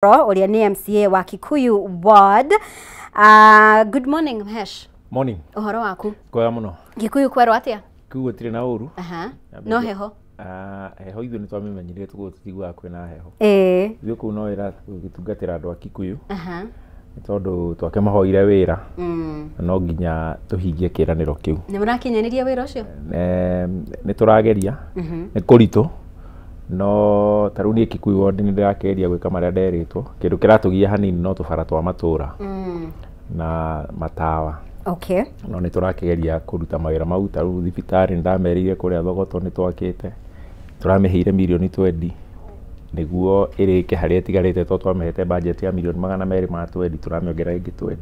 Uria ni MCA wa Kikuyu Ward. Good morning Mhesh. Morning. Uhoro waku? Kwega muno. Gikuyu kwerwo atia? Kikuyu tiri na uru. No heho. Heho ithu ni twamenyire tugo tutigwa kwina heho. Ithu ku no ira tugitungatira andu a Kikuyu. Ni tondu twake mahoire wira. No nginya tuhingie kiraniro kiu. Ni murakinyaniria wira ucio? Ni turageria. Ni kurito. No taruni Kikuyu Ward ni ndirakeria gwika maria nderitwo. Kindu kiratugia hanini no tubara twa matura. Na matawa. Okay. No ni turakegeria kuruta mawira mau taru thibitari ndamerire kuria thogoto ni twakite. Turamehire milioni 20 niguo irike haria etigarite to twamehete budget ya milioni 220 turamiongerera ingi 20.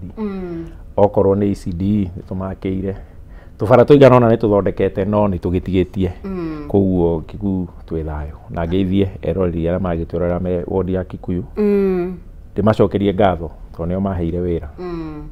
Okorwo ni ECD ni tumakeire. Tubara tuigana ona ni tuthondekete no ni tugitigitie. Koguo Kikuyu twi thayo. Na ngeithie erori aria magitwirora me ward ya Kikuyu. Ndimacokerie ngatho to nio maheire wira.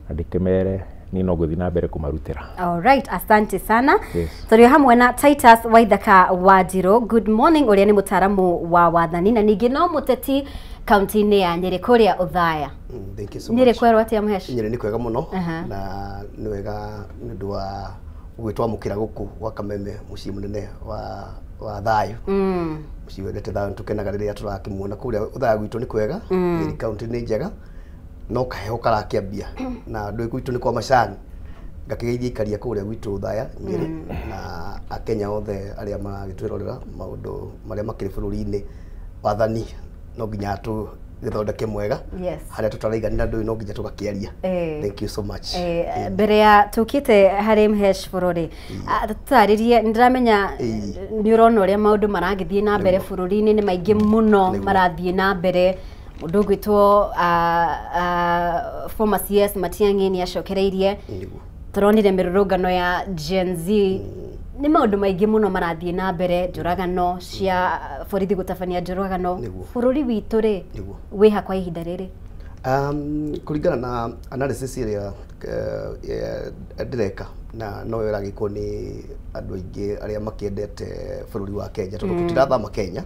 Andikemere ni no guthi na mbere kumarutira. All right, asante sana. Yes. Turi hamwe na Titus Waithaka Wajiro. Good morning, uria ni mutaramu wa wathani na ningi no muteti kaunti-ini ya Nyeri kuria Uthaya. Thank you so much. Nyeri kwerwo atia Mhesh? Nyeri ni kwega muno na ni wega ndu wa gwitwamukira guku gwa Kameme mucii munene wa thayo. Mucii wendete thayo tukenaga riria turakimuona kuria Uthaya gwitu ni kwega. Nyeri kaunti ni njega. No kaheho karakiambia na ndu gwitu ni kwa macani ngakigeithia ikaria kuria gwitu Uthaya Nyeri na akenya othe aria magitwirorera maundu maria makiri bururi-ini wathani no nginya tu githondeke mwega. Yes. Haria tutaraiganira ndu no nginya tugakiaria. Thank you so much. Mbere ya tukite hari Mhesh bururi tutaririe ndiramenya ni urona uria maundu maragithie na mbere bururi-ini ni maingi muno marathie na mbere. Mundu gwitwo former CS Matiang'i ni acokereirie. Turonire mirurungano ya Gen Z. Ni maundu maingi muno marathie na mbere, njuragano cia borithi gutabania njuragano bururi witu ri wiha kwa ihinda riri. Kuringana na analysis iria ndireka na no iragikwo ni andu aingi aria makiendete bururi wa Kenya tondu tutirathama Kenya.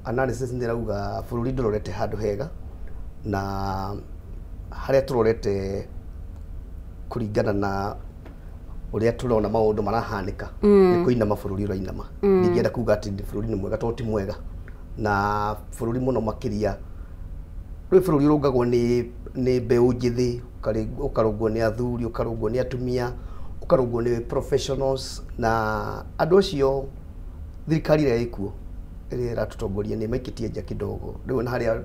Analysis ndirauga bururi ndurorete handu hega na haria turorete kuringana na uria turona maundu marahanika ni kuina mabururi urainama. Ningienda kuga ati bururi ni mwega to ti mwega na bururi muno makiria rwi bururi urungagwo ni mbeu njithi ukarungwo ni athuri ukarungwo ni atumia ukarungwo ni professionals na andu acio thirikari ria ikuo ria ratutongoria ni maikitie nja kidogo riu na haria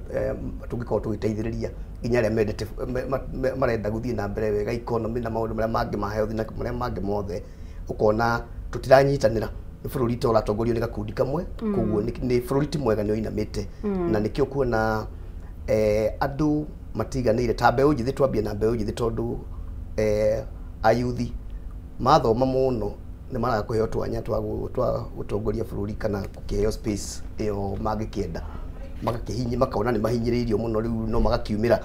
tungikorwo tugiteithiriria nginya aria mendete marenda guthie na mbere wega economy na maundu maria mangi ma health na maria mangi mothe ukona tutiranyitanira ni bururi to ratongorio ni gakundi kamwe koguo ni bururi ti mwega ni oinamite na nikio kuona andu matiganire ta mbeu njithi twambie na mbeu njithi tondu ayuthi mathoma muno ni mara kuheo twanya twa gutongoria bururi kana kukiheo space iyo magikienda magakihinyi makaona ni mahinyiriirio muno riu no magakiumira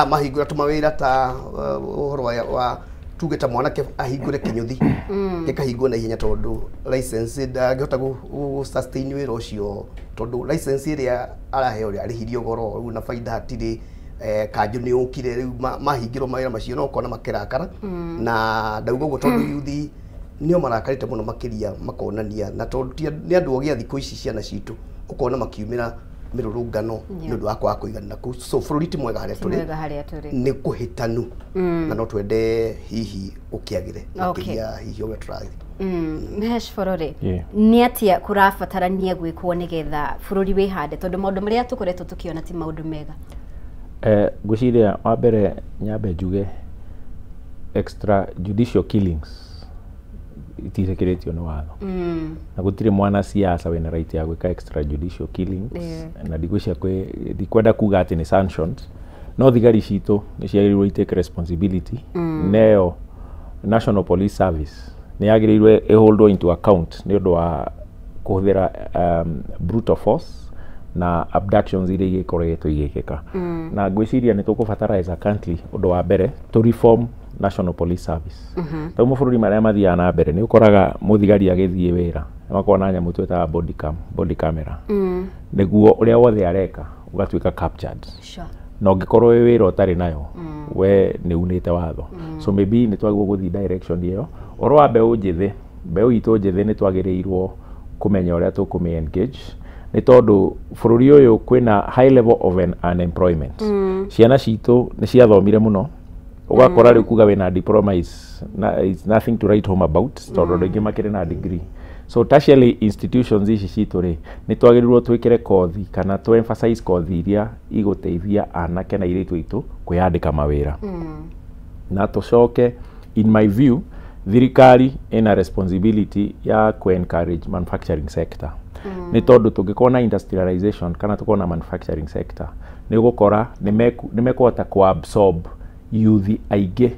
mahingura tumawira ta uhoro wa tugeta mwanake ahingure kinyuthi gikahingwo na ihenya tondu license ndangihota gu sustain wira ucio tondu license iria araheo ri arihirio goro riu na faida hatiri kanju ni ukire riu mahingiro mawira macio no kona makirakara na ndauga go tondu yuthi nio marakarite muno makiria makonania na tondu ni andu ogia thikũ ici ciana citu ukona makiumira mirurungano ni undu wakwa kuigana ku so bururi ti mwega haria turi ni kuhitanu na no twende hihi ukiagire ukiria hihi we try Mhesh bururi ni atia kurabatarania gwikwo nigetha bururi wihande tondu maundu maria tukoretwo tukiona ti maundu mega. Guciria wa mbere nyambe njuge extra judicial killings itirekeretio ni watho na gutire mwana siasa wena right ya gwika extra judicial killings na ndigwicia ndikwenda kuga ati ni sanctioned no thigari citu ni ciagiriirwo take responsibility neo National Police Service ni yagiriirwe hold into account ni undu wa kuhuthira brutal force na abductions iria igikoretwo igikika na ngwiciria ni tukubatara as a country undu wa mbere to reform National Police Service. Tau mabũrũri maria mathiaga na mbere ni ukoraga muthigari agithie wira makona nyamu tweta body camera. Niguo uria wothe areka ũgatuĩka captured. Sure. Na ũngĩkorwo wĩ wĩra ũtarĩ nayo we nĩ unĩte watho. So maybe nĩ twagĩrĩirwo gũthiĩ direction ĩyo. Ũhoro wa mbeũ njĩthĩ, mbeũ itũ njĩthĩ nĩ twagĩrĩirwo kũmenya ũrĩa tũkũmĩ engage nĩ tondũ bũrũri ũyũ kwĩna high level of unemployment. Ciana citũ nĩ ciathomire mũno, ũgakora rĩu kuga wĩna diploma is nothing to write home about, tondũ andũ aingĩ makĩrĩ na degree. So tertiary institutions ici citũ rĩ, nĩ twagĩrĩirwo twĩkĩre kothi kana to emphasize kothi iria igũteithia anake na airĩtu aitũ kwĩyandĩka mawĩra. Na tũcoke, in my view, thirikari ina responsibility ya encourage manufacturing sector. Nĩ tondũ tũngĩkorwo na industrialization kana tũkorwo na manufacturing sector, nĩ ũgũkora nĩ mekũhota absorb youth aingĩ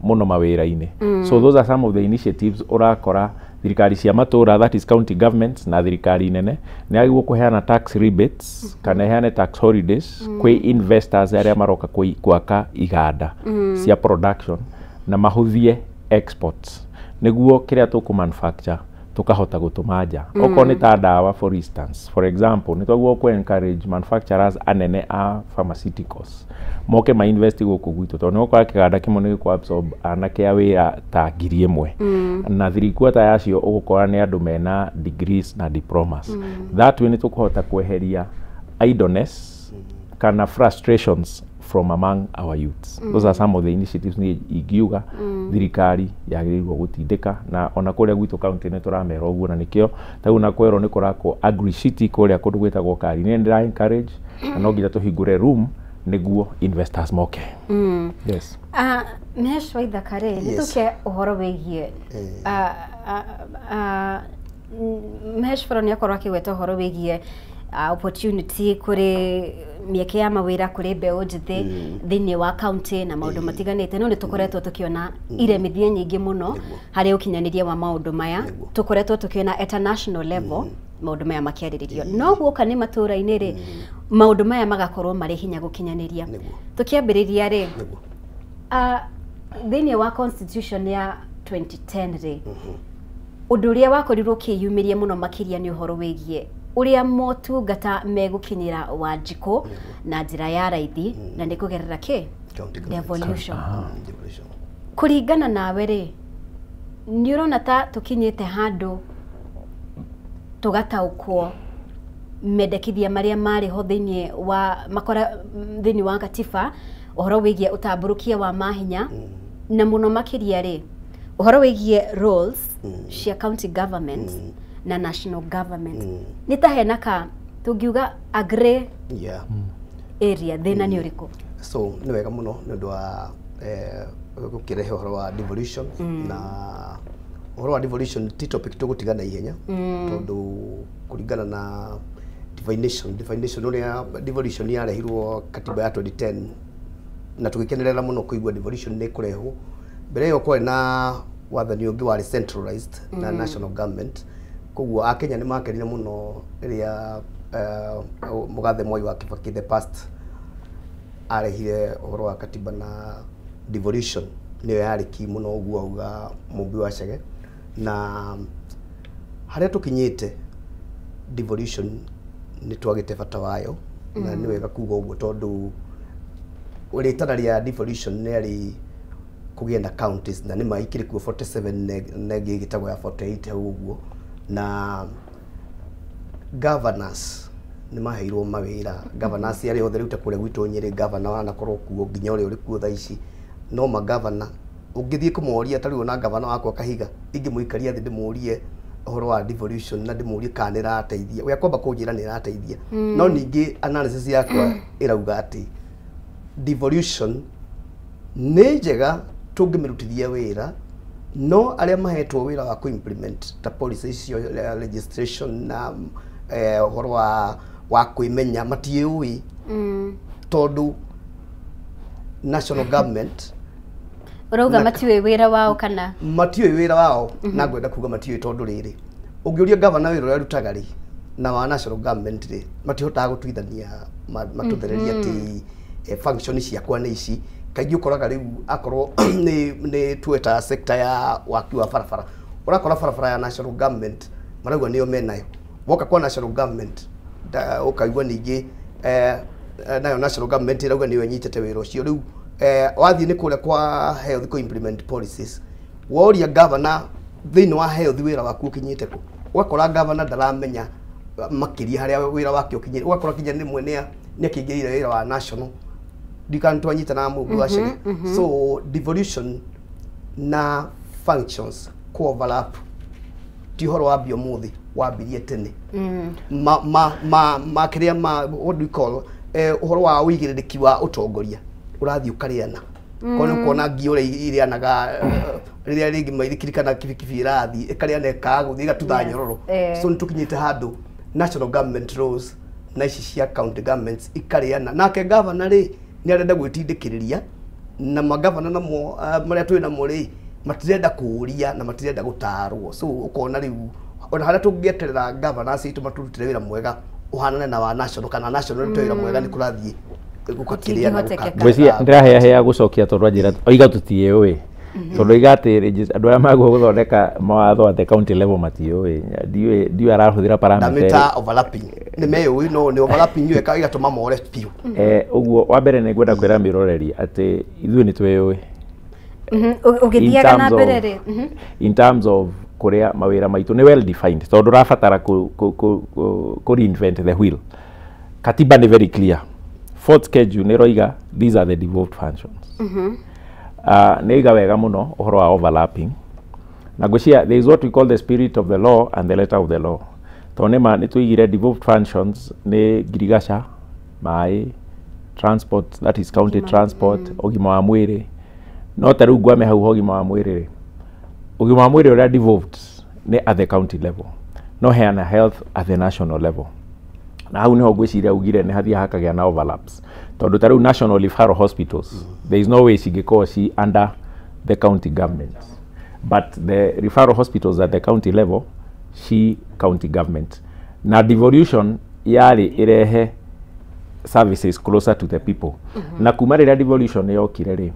mũno mawĩra-inĩ. So those are some of the initiatives ũrakora thirikari cia matũra, that is county governments, na thirikari nene nĩ agĩrĩirwo kũheana tax rebates kana heane tax holidays kwĩ investors arĩa maroka gwaka iganda cia production na mahũthie exports nĩguo kĩrĩa tũkũ-manufacture tukahota gũtũma nja. Okorwo nĩ ta ndawa for instance, for example, nĩ twagĩrĩirwo kũ-encourage manufacturers anene a pharmaceuticals moke ma-invest gũkũ gwitũ, tondũ nĩ ũgũkora kĩganda kĩmwe nĩ gĩkũ-absorb anake a wĩra ta 1,000 na 3/4 yacio ũgũkora nĩ andũ mena degrees na diplomas. That way nĩ tũkũhota kweheria idleness kana frustrations from among our youths. Those are some of the initiatives ni ingiuga thirikari yagĩrĩirwo gũtindĩka, na ona kũrĩa gwitũ county nĩ tũramera ũguo, na nĩkĩo tau na kwerwo nĩ kũrakwo agri city kũrĩa kũndũ gwĩtagwo Kari. Nĩ ndĩra encourage na no nginya tũhingũre room nĩguo investors moke. Yes. Mesh Waithaka rĩ, nĩ tũke ũhoro wĩgiĩ Mesh Faro nĩ akorwo akĩgweta ũhoro wĩgiĩ opportunity kuri mieke ya mawira kuri mbeũ njĩthĩ thĩinĩ wa county na maũndũ matiganĩte. No nĩ tũkoretwo tũkiona iremithia nyingĩ mũno harĩ ũkinyanĩria wa maũndũ maya. Tũkoretwo tũkiona at a national level maũndũ maya makĩarĩrĩrio, no guoka nĩ matũra-inĩ rĩ maũndũ maya magakorwo marĩ hinya gũkinyanĩria. Tũkĩambĩrĩria rĩ thĩinĩ wa constitution ya 2010 rĩ ũndũ ũrĩa wakorirwo ũkĩyumĩria mũno makĩria nĩ ũhoro wĩgiĩ uria motungata megũkinyĩra Wanjikũ na njĩra ya raithi na nĩ kũgerera kĩ devolution. Kũringana nawe rĩ, nĩ ũrona ta tũkinyĩte handũ tũgataũkwo mendekithia marĩa marĩ ho thĩinĩ wa katiba ũhoro wĩgiĩ ũtambũrũkia wa mahinya na mũno makĩria rĩ ũhoro wĩgiĩ roles cia county government na national government. Nĩ ta hena ka tũngiuga agree area thĩna nĩ ũrĩkũ? So nĩ wega mũno nĩ ũndũ wa gũkĩrehe ũhoro wa devolution na ũhoro wa devolution ti topic tũgũtiga na ihenya tondũ kũringana na definition ũrĩa devolution yarehirwo katiba ya 2010 na tũgĩkenerera mũno kũigua devolution nĩ kũrehwo. Mbere ĩyo kwarĩ na wathani ũngĩ warĩ centralized na national government, koguo Akenya nĩ makenire mũno rĩrĩa Mũgathe Mwai wa Kibaki the past arehire ũhoro wa katiba na devolution nĩyo yarĩ ki mũno ũguo auga Mumbi wa Chege. Na harĩa tũkinyĩte devolution nĩ twagĩte bata wayo na nĩ wega kuga ũguo tondũ ũrĩtana rĩa devolution nĩ arĩ kũgĩa na counties na nĩ maikire kuo 47 na ĩngĩ ĩgĩtagwo ya 48 hau ũguo, na governors nĩ maheirwo mawĩra. Governors arĩa othe rĩu ta kũrĩa gwitũ Nyĩrĩ governor wanakorwo kuo nginya ũrĩa ũrĩ kuo thaa ici, no ma-governor ũngĩthiĩ kũmoria ta rĩu na governor wakwa Kahiga ingĩmũikaria thĩ ndĩmũrie ũhoro wa devolution na ndĩmũrie kana nĩ ĩrateithia, we akwamba kũnjĩra nĩ ĩrateithia no ningĩ analysis yakwa ĩrauga atĩ devolution nĩ njega tũngĩmĩrutithia wĩra, no arĩa mahetwo wĩra wa ku-implement ta policy icio legislation na ũhoro wa kwĩmenya matiũĩ tondũ national government urauga matiũĩ wĩra wao kana matiũĩ wĩra wao na ngwenda kuga matiũĩ tondũ rĩrĩ ũngĩũria governor wĩra ũrĩa arutaga rĩ na wa national government rĩ matihotaga gũtuithania matũthereria atĩ function ciakwa nĩ ici. Kaingĩ ũkoraga rĩu akorwo nĩ tueta sector ya waki wa barabara, ũrakora barabara ya national government marauga nĩyo menayo, woka kwa national government ũkaigua ningĩ nayo national government irauga niyo nyitete wira ucio riu wathii ni kule kwa health ko implement policies woria governor thini wa health wira waku ukinyite ku wakora governor ndaramenya makiria haria wira wake ukinyire wakora kinya ni mwene ni akingirire wira wa national dikantwanyita na mugu acio so devolution na functions ko overlap ti horo wa biomuthi wambirie tene kiria what do you call uhoro wa uigiriki wa utongoria urathi ukariana kono kona ngiore irianaga riria ringi maithikirikana kibikibi irathi ikariana ikaguthi igatutha nyororo so nitukinyite handu national government roles na ici cia county governments ikariana nake governor ri ni arenda gwitindikiriria na magavana namo maria twina muri matirenda kuuria na matirenda gutarwo so ukona riu ona haria tungieterera governors itu maturutire wira mwega uhanane na wa national kana national twira mwega ni kurathie gukakiria na gwĩcia ndĩrahea gucokia tondu njĩra oiga tũtiũĩ tondu igatĩ andũ arĩa magwo gũthondeka mawatho at the county level matiũĩ ndiũĩ arahũthĩra parameter damita overlapping nĩ meũĩ no nĩ overlapping yo igatũma more piũ ũguo wa mbere nĩ ngwenda kwĩra mĩroreri atĩ ithuĩ nĩ twĩũĩ ũgĩthiaga na mbere rĩ in terms of kuria mawira maitu ni well defined tondu rafatara ku reinvent the wheel katiba ni very clear fourth schedule ni roiga these are the devolved functions ni iga wega muno uhoro wa overlapping na gwĩcia there is what we call the spirit of the law and the letter of the law tonema ni tuigire devolved functions ni girigasha mai transport that is county transport ogima wa mwiri no taru gwame hau ogima wa mwiri ugima wa mwiri ura devolved ni at the county level no heana health at the national level na hau niho gwiciria ugire ni hathia hakagia na overlaps tondu taru national referral hospitals there is no way cingĩkorwo ci under the county government but the referral hospitals at the county level ci county government na devolution yari irehe services closer to the people na kuma rĩrĩa devolution yokire rĩ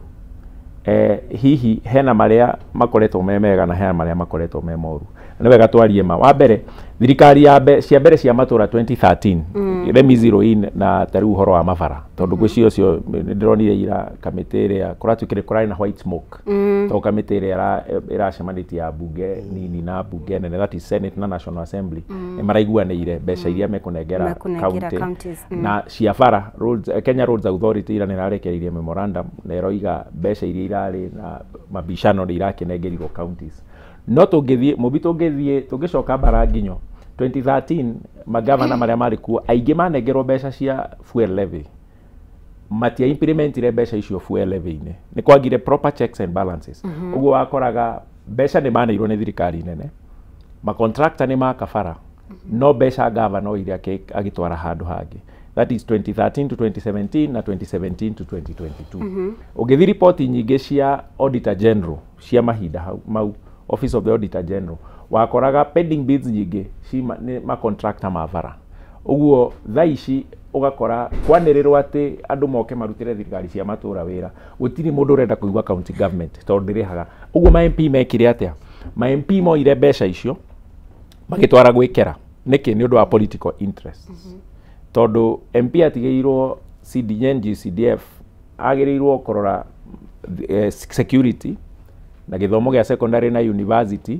hihi hena maria makoretwo memega na hena maria makoretwo memoru nĩ wega twarie ma wa mbere thirikari ya cia mbere cia matura 2013 remi zero in na taru horo wa mabara tondu gwĩcio cio ndironire ira kamĩtĩ ĩrĩa kũratuĩkire kũrarĩ na white smoke to kamĩtĩ ĩrĩa ĩracemanĩtie ya bunge nini na bunge nene that is Senate na National Assembly nĩ maraiguanĩire mbeca iria mekũnengera county na cia bara Kenya Roads Authority ira nĩrarekereirie memorandum na ĩroiga mbeca iria irarĩ na mabicano nĩ irakĩnengerirwo counties no tũngĩthiĩ mũbi tũngĩcoka bara nginyo 2013 magavana maria mari kuo aingĩ manengerwo mbeca cia fuel levy matia implementire mbeca icio fuel levy-inĩ nĩ kwagire proper checks and balances ũguo wakoraga mbeca nĩ maneirwo nĩ thirikari nene macontractor nĩ makabara no mbeca gavana iria agĩtwara handũ hangĩ that is 2013 to 2017 na 2017 to 2022 ũngĩthi report nyingĩ cia auditor general cia mahinda mau Office of the Auditor General wakoraga pending bids nyingĩ ci ma contractor mavara uguo thaici ugakora kwanĩrĩrwo atĩ andũ moke marutire thirikari cia matura wĩra gũtirĩ mũndũ ũrenda kũigua county government tondũ ndĩrĩhaga uguo ma MP mekire atĩa ma MP moire mbeca icio magĩtwara gwĩkera nĩkĩ nĩ ũndũ wa political interest tondũ MP atigĩirwo CDN GCDF agĩrĩirwo kũrora security na gĩthomo gĩa secondary na university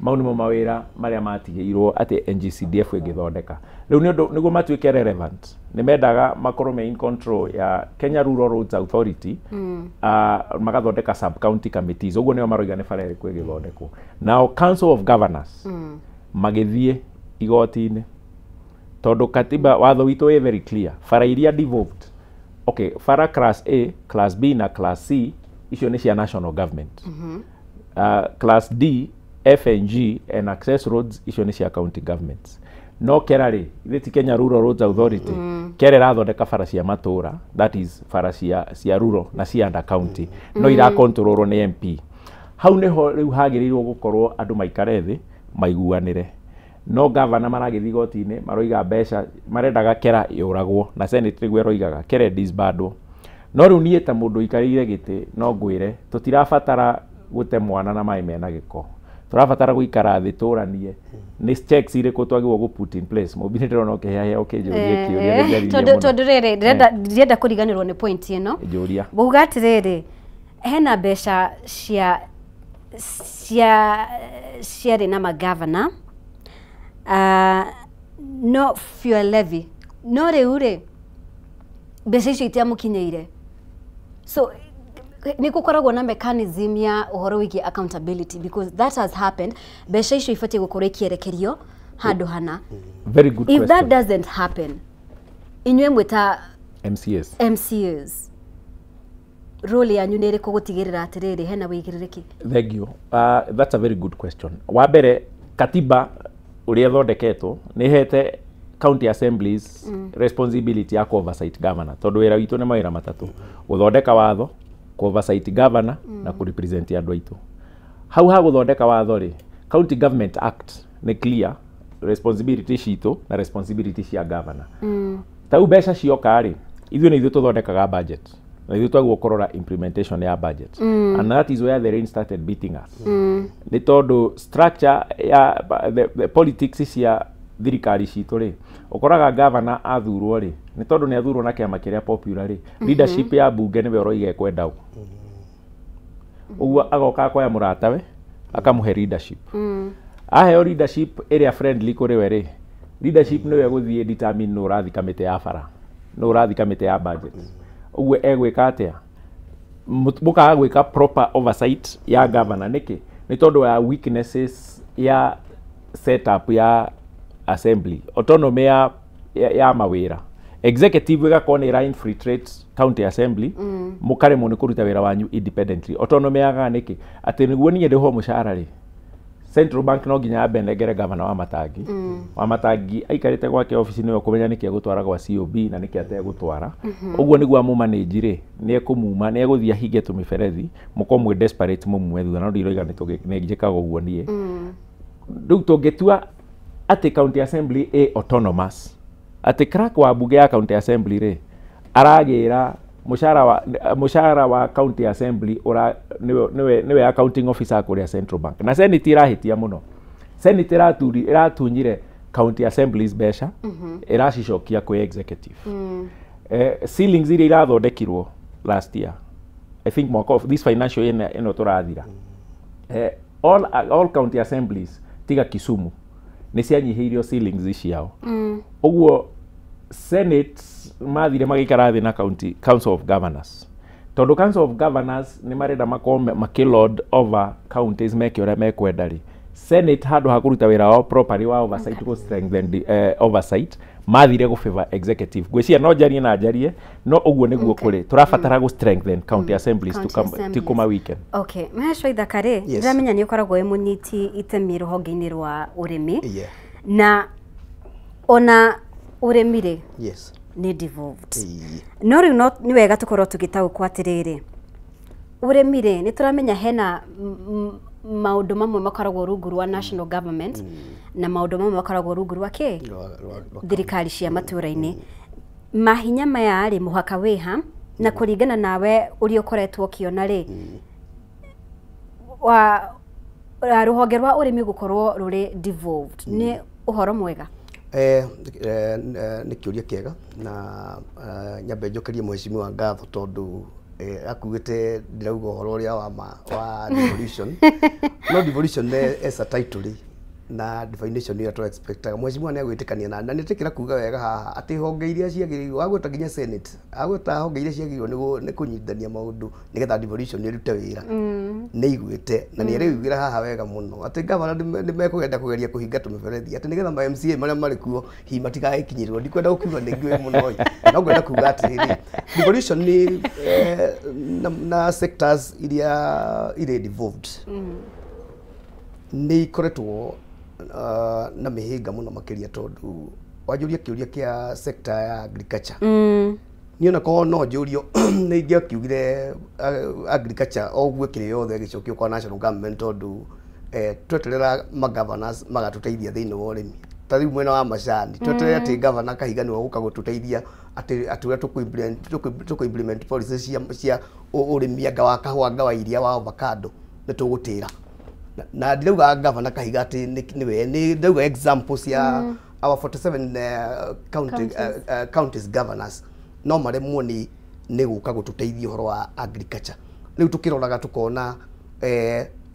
mau nĩmo mawĩra marĩa matigĩirwo atĩ NGCDF ĩgĩthondeka rĩu nĩguo matuĩke relevant nĩ mendaga makorwo me in control ya Kenya Rural Roads Authority magathondeka sub county committees ũguo nĩo maroiga nĩ bara ĩrĩkũ ĩgĩthondekwo now Council of Governors magĩthiĩ igoti-inĩ tondũ katiba watho witũ wĩ very clear bara iria devolved okay bara class A class B na class C icio nĩ cia national government class D F and G and access roads icio nĩ cia county governments no kera rĩ ithĩ Kenya Rural Roads Authority kera ĩrathondeka bara cia matura that is bara cia rural na cia under county no irakontrolwo nĩ MP hau nĩho rĩu hagĩrĩirwo gũkorwo andũ maikare thĩ maiguanĩre no governor maragĩthi igoti-inĩ maroiga mbeca marendaga kera yũragwo na senate nĩguo roigaga kera disbandwo no rĩu niĩ ta mũndũ ikarĩire gĩtĩ no ngwĩre tũtirabatara gũte mwana na maĩ mena gĩko turabatara guikara thi turanie ni checks iriko twagirwo go put in place mobile ndĩrona ũkĩhĩa ũkĩnjũria kĩũria nĩnjaririe tondu rĩrĩ ndĩrenda kũriganĩrwo nĩ point ĩno njũria nguga atĩrĩrĩ hena mbeca ciarĩ na magavana no fuel levy no rĩu rĩ mbeca icio itiamũkinyĩire so nĩ gũkoragwo na mechanism ya ũhoro wĩgiĩ accountability because that has happened mbeca icio ibatiĩ gũkorwo ikĩerekerio handũ hana. Very good if question. that doesn't happen inyuĩ mwĩta MCAs role yanyu nĩ ĩrĩkũ gũtigĩrĩra atĩrĩrĩ hena wĩigĩrĩrĩki? Thank you. That's a very good question. Wa mbere katiba ũrĩa thondeketwo nĩ hete county assemblies responsibility ya oversight governor tondũ wĩra witũ nĩ mawĩra matatũ gũthondeka watho, oversight governor na kurepresent andũ aitũ. Hau ha gũthondeka watho rĩ County Government Act nĩ clear responsibility citũ na responsibility cia governor. Tau mbeca cioka rĩ ithuĩ nĩ ithuĩ tũthondekaga budget na ithuĩ twagwo kũrora implementation ya budget and that is where the rain started beating us. Nĩ tondũ structure ya the politics cia thirikari citũ rĩ ũkoraga governor athurwo rĩ nĩ tondũ nĩ athurwo na kĩama kĩrĩa popular rĩ leadership ya bunge nĩwe ũroiga ekwenda ũguo ũguo agoka akoya mũratawe akamũhe leadership aheo leadership ĩrĩa friendly kũrĩ we rĩ leadership nĩwe gũthiĩ determine nũ ũrathi kamĩtĩ ya bara nũ ũrathi kamĩtĩ ya budget ũguo egwĩka atĩa mũkaga gwĩka proper oversight ya governor nĩkĩ nĩ tondũ ya weaknesses ya setup ya assembly autonomy ya mawĩra executive ĩgakorwo nĩ infiltrate county assembly mũkaremwo nĩ kũruta wĩra wanyu independently autonomy yaga nĩkĩ atĩ nĩguo niĩ ndĩho mũcara rĩ Central Bank no nginya ambe negere governor wa Matangi wa Matangi aikarĩte gwake ofici nĩwe kũmenya nĩkĩ egũtwara gwa COB na nĩkĩ ategũtwara ũguo nĩguo amumanage rĩ nĩ ekũmuma nĩ egũthiĩ ahinge tũmĩberethi mũkorwo mwĩ desperate mũmwe thutha no ndiroiga nĩ njĩkaga ũguo niĩ rĩu tũngĩtua atĩ county assembly autonomous atĩ crack wa bunge ya county assembly rĩ aragĩra mũcara wa county assembly niwe accounting officer kũrĩa Central Bank na senate ĩrahĩtia mũno senate ĩratunyire county assemblies mbeca ĩracicokia kwĩ executive ceilings iria irathondekirwo last year I think mwaka of this financial year ĩno tũrathira all county assemblies tiga Kisumu nĩ cianyihĩirio ceilings ciao ũguo Senate mathire magĩikara thĩ na Council of Governors tondũ Council of Governors nĩ marenda makorwo makĩlord over counties meke ũrĩa mekwenda rĩ Senate handũ ha kũruta wĩra wao properly wa oversight go strengthen the oversight mathire gũfavor executive gwĩcia no njarie na njarie no ũguo nĩguo kũrĩ tũrabatara go strengthen county assemblies to kuma weekend. Okay Mheshimiwa Ithaka rĩ ndĩramenya nĩ ũkoragwo mũnyiti itemi rũhonge-inĩ rwa ũrĩmi na ona ũrĩmi rĩ nĩ devolved no rĩu nĩ wega tũkorwo tũgĩtaũkwo atĩrĩrĩ ũrĩmi rĩ nĩ tũramenya hena maũndũ mamwe makoragwo rungu rwa national government na maũndũ mamwe makoragwo rungu rwa thirikari cia matũra-inĩ mahinya maya rĩ mũhaka wĩha na kũringana nawe ũrĩa ũkoretwo ũkĩona rĩ rũhonge rwa ũrĩmi gũkorwo rũrĩ devolved nĩ ũhoro mwega? Nĩ kĩũria kĩega na nyambe njokerie mheshimiwa ngatho tondũ akuĩte ndirauga ũhoro ũrĩa wa devolution no devolution as a title na definition ĩrĩa tũ expectaga mheshimiwa nĩ agwĩtĩkania na nĩtĩkĩra kuga wega haha atĩ honge iria ciagĩrĩirwo agwĩta nginya Senate agwĩta honge iria ciagĩrĩirwo nĩ kũnyitithania maũndũ nĩgetha devolution ĩrute wĩra nĩ igwĩte na nĩ arĩugĩra haha wega mũno atĩ governor nĩ mekũgenda kũgeria kũhinga tũmĩberethi atĩ nĩgetha ma MCA marĩa marĩ kuo hihi matigagĩkinyĩrwo ndikwenda gũkiuga nĩ ngĩũĩ mũno no ngwenda kuga atĩrĩrĩ devolution nĩ na sectors iria irĩ devolved nĩ ikoretwo na mĩhĩnga mũno makĩria tondũ wanjũria kĩũria kĩa sector ya agriculture niĩ ona korwo no njũrio nĩ ingĩakiugire agriculture o ũguo ĩkĩrĩ yothe ĩgĩcokio kwa national government tondũ tweterera ma-governors magatũteithia thĩinĩ wa ũrĩmi ta rĩu mwena wa macani tweterera atĩ governor kahiga nĩwe gũka gũtũteithia atĩ ũrĩa tũkũ-implement policies cia ũrĩmi anga wa kahũa anga wa iria wa avocado nĩ tũgũtĩra na ndirauga governor Kahiga ati niwe ni ndauga examples ya our 47 counties governors no maremwo ni guka gututeithia horo wa agriculture riu tukiroraga tukona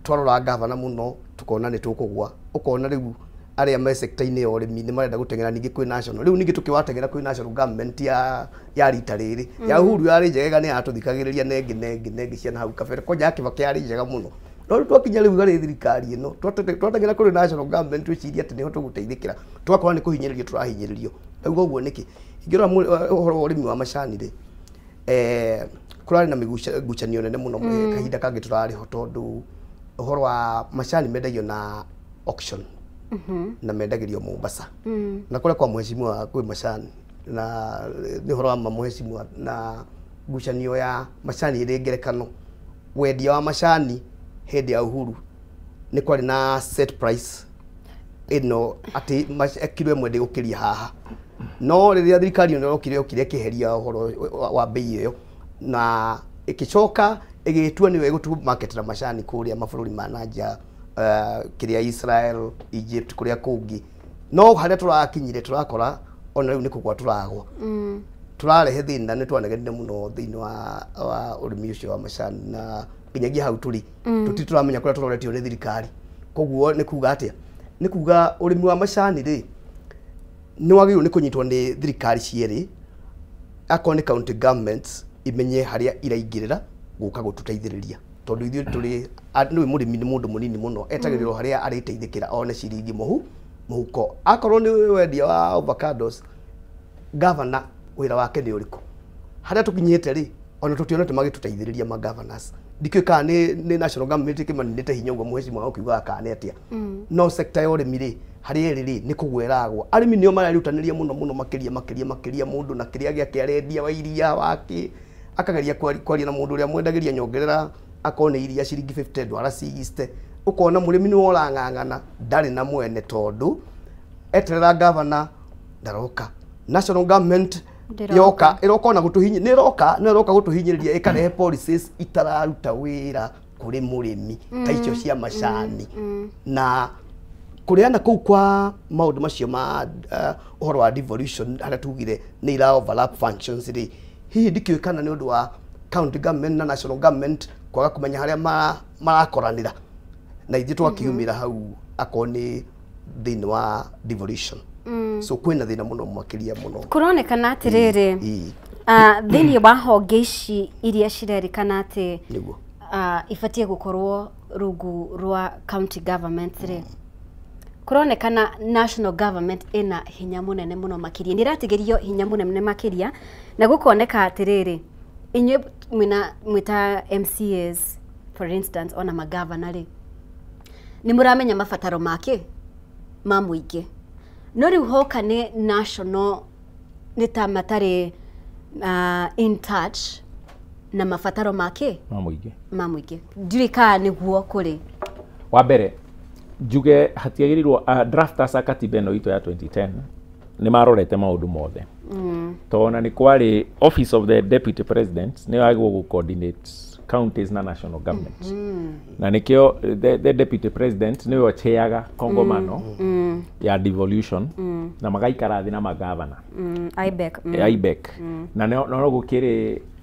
twarora governor muno tukona ni tukugwa ukona riu aria me sector-ini ya urimi ni marenda gutengera ningi kwi national riu ningi tukiwategera kwi national government ya rita riri ya Uhuru yari njega ni atuthikagiriria nengi ciana hau kabere koja Kibaki yari njega muno no twakinya riu gari thirikari ino twategera kuri national government twiciria ati niho tuguteithikira twakora ni kuhinyiririo turahinyiririo riu uguo niki ingirora uhoro wa urimi wa macani ri kurari na migucanio nene muno kahinda kangi turari ho tondu uhoro wa macani mendagio na auction na mendagirio Mombasa na kule kwa mheshimiwa kwi macani na ni horo wa mheshimiwa na gucanio ya macani iri ngerekano wendia wa macani hindi ya Uhuru ni kwari na set price ino ati kilo imwe ndigukiria haha no riria thirikari ino okire kiheria uhoro wa bei iyo na ikicoka igitua niwe gutu market na macani kuria mabũrũri ma nanja kiria Israel Egypt kuria kungi no haria turakinyire turakora ona riu ni kugwa turagwa turarehe thina ni twanegenire muno thini wa urimi ucio wa macani na kinyagia hau turi tutituramenya kuria turoretio ni thirikari koguo ni kuga atia ni kuga urimi wa macani ri ni wagirwo ni kunyitwo ni thirikari cieri akoni county governments imenye haria iraingirira guka gututeithiriria tondu ithuĩ turi ni murimi ni mundu munini muno etagĩrĩrwo haria ariteithĩkĩra one ciringi muhuko akorwo ni wendia wa avocados governor wira wake ni uriku haria tukinyite ri ona tutionete magituteithĩrĩria ma governors ndikĩka ni national government kimaninite hinya ugo mheshimiwa ukiuga kana atia no sector ya urimi ri haria ri ni kugweragwo arimi nio mararutaniria muno makiria mundu na kiria giake arendia wa iria wake akageria kwaria na mundu uria mwendagiria nyongerera akone iria ciringi $50 cigiste ukona murimi ni worang'ang'ana ndari na mwene tondu eterera governor ndaroka national government yoka iroka na gutuhinyi ni roka gutuhinyiriria ikarehe policies itararuta wira kuri murimi ta icio cia macani na kuriana kuu kwa maundu macio ma uhoro wa devolution haria tugire ni ira overlap functions ri hihi ndikiũkana ni undu wa county government na national government kwaga kumenya haria marakoranira na ithuĩ twakiumira hau akoni thini wa devolution so kwina thina muno makiria muno kuronekana atiriri thini wa honge ici iria cirerikana ati ibatie gukorwo rungu rwa county government ri kuronekana national government ina hinya munene muno makiria niratigirio hinya munene makiria na gukoneka atiriri inywe mwita MCAs for instance ona magavana ri ni muramenya mabataro make ma muingi no riu hoka ni national ni ta matari in touch na mabataro make ma muingi ndurika niguo kuri wa mbere njuge hatiagirirwo drafters akatiba ino ito ya 2010 ni marorete maundu mothe tona ni kwari office of the deputy president ni wagwo gu coordinate counties na national government na nikio the deputy president ni we cheaga kongomano ya devolution na magaikara thi na magavana IBEC na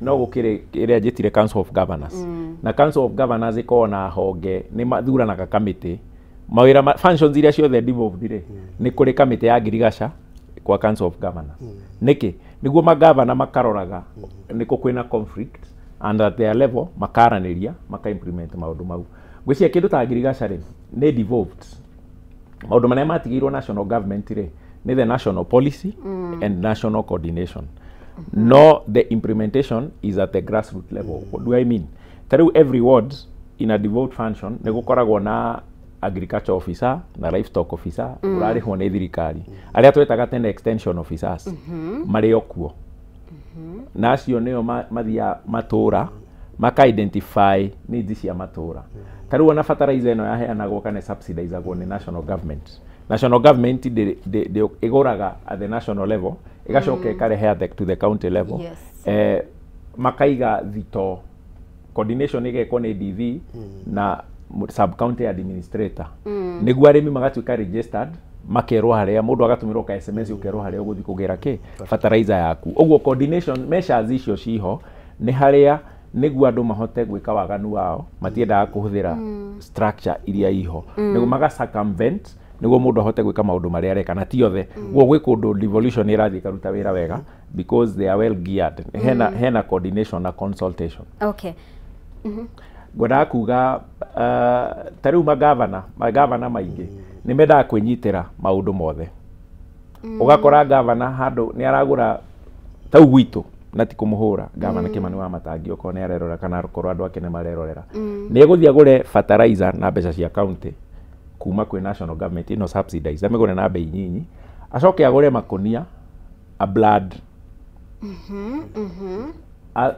no gukire iria jitire council of governors na council of governors ikona honge ni mathuranaga committee mawira functions iria ciothe devolved ri ni kuri committee ya ngirigasha kwa council of governors niki niguo magavana makaroraga niko kwina conflict and at their level makaraniria maka-implement maundu mau ngwiciria kindu ta ngirigasha ri ni devolved maundu maria matigirwo national government ri ni the national policy and national coordination no the implementation is at the grassroots level what do I mean through every ward in a devolved function ni gukoragwo na agriculture officer na livestock officer urari ho ni thirikari aria twetaga tene extension officers mari okuo nacio nio mathia matura maka identify needs cia matura taru ona fertilizer ino yaheanagwo kana subsidizagwo ni national government de igoraga at the national level igacoka ikarehe to the county level makaiga thito coordination igeko ni DV na sub county administrator niguo arimi magatuika registered makerwo haria mundu agatumirwo ka SMS ukerwo haria uguthi kugera ki fertilizer yaku uguo coordination measures icio ciho ni haria niguo andu mahote gwika waganu wao matiendaga kuhuthira structure iria iho niguo maga circumvent niguo mundu ahote gwika maundu maria areka na ti othe guo gwi kundu devolution irathi karuta wira wega because they are well geared hena coordination na consultation. Okay. Gwenda kuga tariu magavana maingi ni mendaga kwinyitira maundu mothe ugakora gavana handu ni aragura tau gwitu na ti kumuhura gavana Kimani wa Matangi oko ni arerora kana korwo andu ake ni marerorera ni eguthi agure fertilizer na mbeca cia county kuma kwi national government ino subsidize amegure na bei nyinyi acoke agure makonia a blood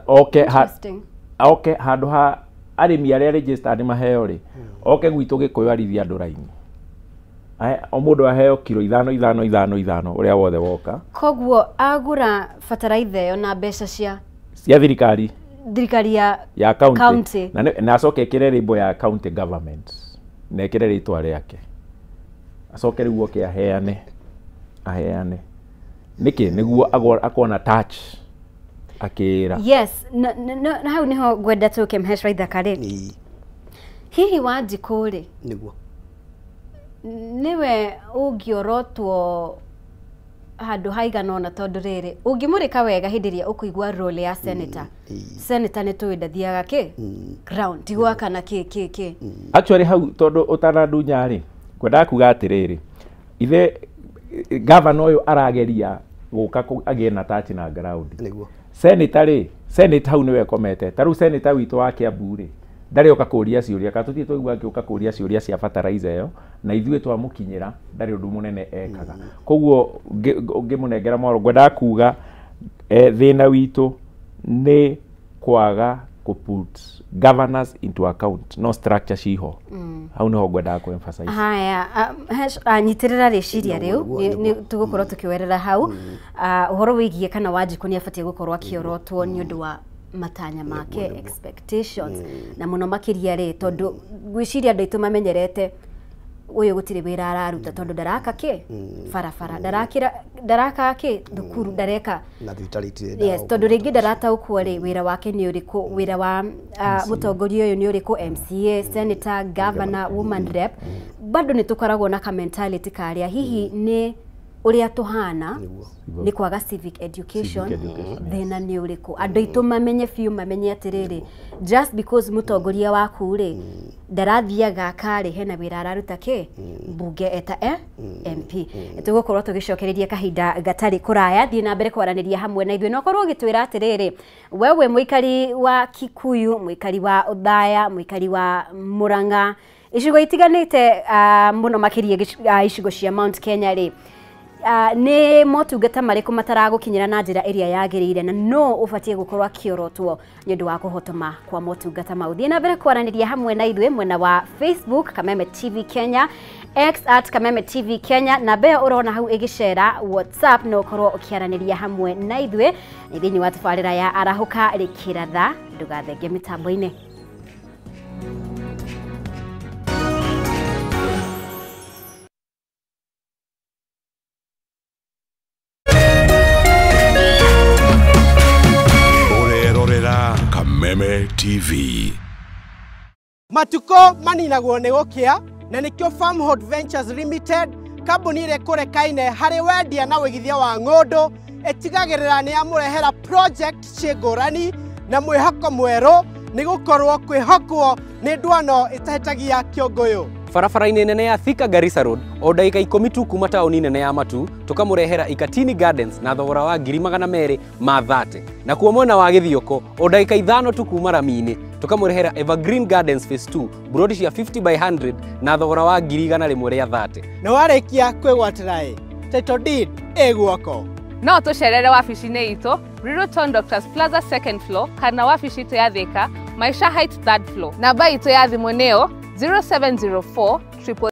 okay handu ha arimi aria registered maheo ri oke gwitu gikuyu arithia andu raini o mundu aheo kilo 5 uria wothe woka koguo agura fertilizer yo na mbeca cia thirikari ya county na acoke ekire rimbo ya county government na ekire ritwa riake acoke riu oke aheane niki niguo akona touch akira. Yes, na hau niho gwenda tuke mheshwa ithakare hihi Wanjikũ niguo niwe ungiorotwo handu haigana ona tondu riri ungimurika wega hindi ria ukuigwa role ya senator senator ni tuwi ndathiaga ki ground tigwa kana ki actually hau tondu utanandunya ri gwenda kuga atiriri ithe governor uyu arageria guka agena touch na ground niguo senator hau niwe komete taru senator witu wa Kiambu ri ndari oka kuria ciuria katutie twaigua akiuka kuria ciuria cia fertilizer yo na ithue twamukinyira ndari undu munene ekaga koguo ngimunengera mwaro gwenda kuga thina witu ni kwaga ku put governance into account no structure ciho hau niho gwenda ku emphasize. Haya anyitirira riciria riu ni tugukorwo tukiwerera hau uhoro wigie kana Wanjikũ ni abatie gukorwo akiorotwo ni undu wa matanya make expectations na muno makiria ri tondu gwiciria andu itu mamenyerete uyu gutire wira araruta tondu ndaraka ki farafara ndaraka ki thukuru ndareka na thibitariti yes tondu ringi ndarataukwo ri wira wake ni uriku wira wa mutongoria uyu ni uriku MCA senator governor woman rep bado ni tukoragwo na ka mentality karia hihi ni uria tuhana ni kwaga civic education thina ni uriku andu itu mamenye fiu mamenye atiriri just because mutongoria waku ri ndarathiaga kari hena wira araruta ki mbunge eta MP tugukorwo tugicokereria kahinda gatari kuraya thii na mbere kwaraniria hamwe na ithwe no korwo gitwira atiriri wewe muikari wa Kikuyu muikari wa Othaya muikari wa Murang'a icigo itiganite muno makiria icigo cia Mount Kenya ri ni motungata mariku mataragukinyira na njira iria yagirire na no ubatie gukorwa kiorotwo ni undu wa kuhotoma kwa motungata mauthi na mbere kwaraniria hamwe na ithwe mwena wa Facebook Kameme TV Kenya X @Kameme TV Kenya na be urona hau igicera WhatsApp no korwo ukiaraniria hamwe na ithwe ni thini wa tabarira ya arahuka rikiratha ndugathenge mitambo-ini. Kameme TV. Matuko maninagwo ni gukia na nikio Farmhold Ventures Limited kambuni ire kurekaine hari wendia na wigithia wa ng'ondu etigagirira ni amurehera project cigurani na mwihoko mwero ni gukorwo kwihokwo ni ndwano itahitagia kiongoyo barabara-inĩ nene ya Thika Garissa Road o ndagika 10 tu kuma taoni nene ya Matu tukamurehera Ikatini Gardens na thogora wa 230 na kuo mwena wa Githioko o ndagika 5 tu kuma Rami-inĩ tukamurehera Evergreen Gardens Phase 2 brodi cia 50/100 na thogora wa 130 na warikia kwigwatira title deed egwoko no tucerere wabici-inĩ itũ Riruton Doctors Plaza 2nd floor kana wabici itũ ya Thika Maisha Heights 3rd floor namba itũ ya thimũ nĩyo 0704